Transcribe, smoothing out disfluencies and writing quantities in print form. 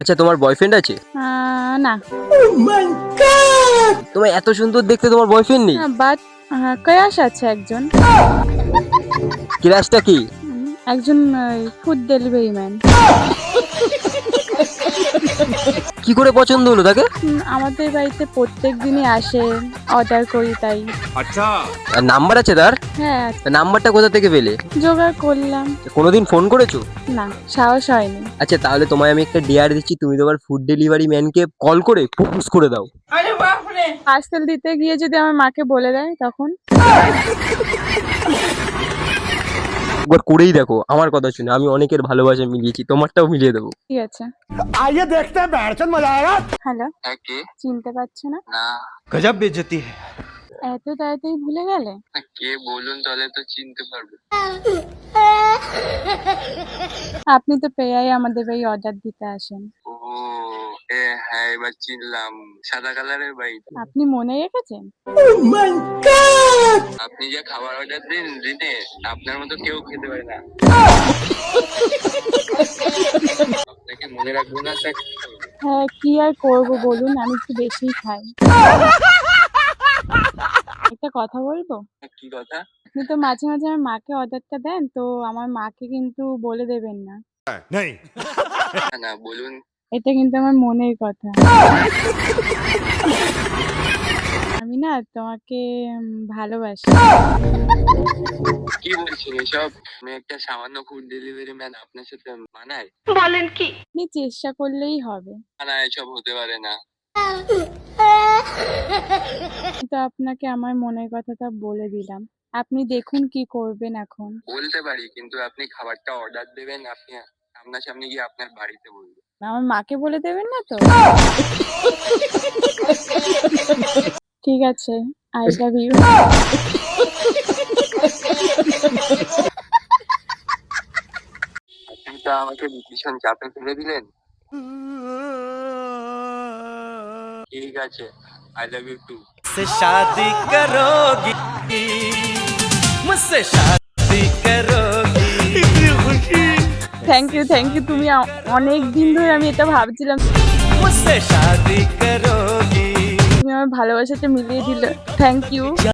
আচ্ছা, তোমার বয়ফ্রেন্ড আছে? না। তোমার এত সুন্দর দেখতে, তোমার বয়ফ্রেন্ড নেই? বাট ক্রাশ আছে একজন। ক্রাশটা কি? একজন ফুড ডেলিভারি ম্যান। কি করে পছন্দ হলো তাকে? আমাদের বাড়িতে প্রত্যেক দিনই আসে, অর্ডার করি তাই। আর নাম্বার আছে তার? হ্যাঁ আছে। নাম্বারটা কোথা থেকে পেলে? জোগাড় করলাম। কোনোদিন ফোন করেছো? না, সাহস হয়নি। আচ্ছা, তাহলে তোমায় আমি একটা ডেয়ার দিচ্ছি, তুমি তোমার ফুড ডেলিভারি ম্যানকে কল করে প্রপোজ করে দাও। পার্সেল দিতে গিয়ে যদি আমার মাকে বলে দেয় তখন? একবার করেই দেখো, আমার কথা শুনে আমি অনেকের ভালোবাসা মিলিয়েছি, তোমারটাও মিলিয়ে দেবো। ঠিক আছে। आइए देखते हैं बैठचंद मजा आएगा। হ্যালো, কে? চিনতে পারছো না? না। गजब बेइज्जती है। এত তাড়াতাড়ি ভুলে গেলে? কে বলুন তাহলে তো চিনতে পারবো। আপনি তো প্রায়ই আমাদের বাড়ি অর্ডার দিতে আসেন। ও হ্যাঁ, এবার চিনলাম। সাদা কালারের বাড়িটা। আপনি মনে রেখেছেন? আপনি যে খাবার অর্ডার দিন দিনে, আপনার মতো কেউ খেতে পারে না। আপনাকে মনে রাখবো না স্যার? হ্যাঁ, কি আর করবো বলুন, আমি একটু বেশিই খাই। একটা কথা বলবো? কি কথা? আপনি তো মাঝে মাঝে আমার মাকে অর্ডারটা দেন, তো আমার মাকে কিন্তু বলে দেবেন না। नहीं না বলুন। এটা কিন্তু আমার মনের কথা। আমি না তোমাকে ভালোবাসি। কি বলছেন এসব? আমি একটা সামান্য ফুড ডেলিভারি ম্যান, আপনার সাথে মানায়? আপনি চেষ্টা করলেই হবে। না, এসব হতে পারে না। কিন্তু আপনাকে আমার মনের কথাটা বলে দিলাম। আপনি দেখুন কি করবেন এখন। বলতে পারি, কিন্তু আপনি খাবারটা অর্ডার দেবেন, আপনি সামনাসামনি গিয়ে আপনার বাড়িতে বলবেন। আমার মাকে বলে দেবেন না তো? ঠিক আছে, আই লাভ ইউ। আপনি তো আমাকে ভীষণ চাপে ফেলে দিলেন। ঠিক আছে, আই লাভ ইউ টু। से शादी करोगी मुझसे शादी करोगी इतनी खुशी থ্যাংক ইউ। তুমি অনেক দিন ধরে আমি এটা ভাবছিলাম। मुझसे शादी करोगी তুমি আমার ভালোবাসাটা মিলিয়ে দিলে। Thank you.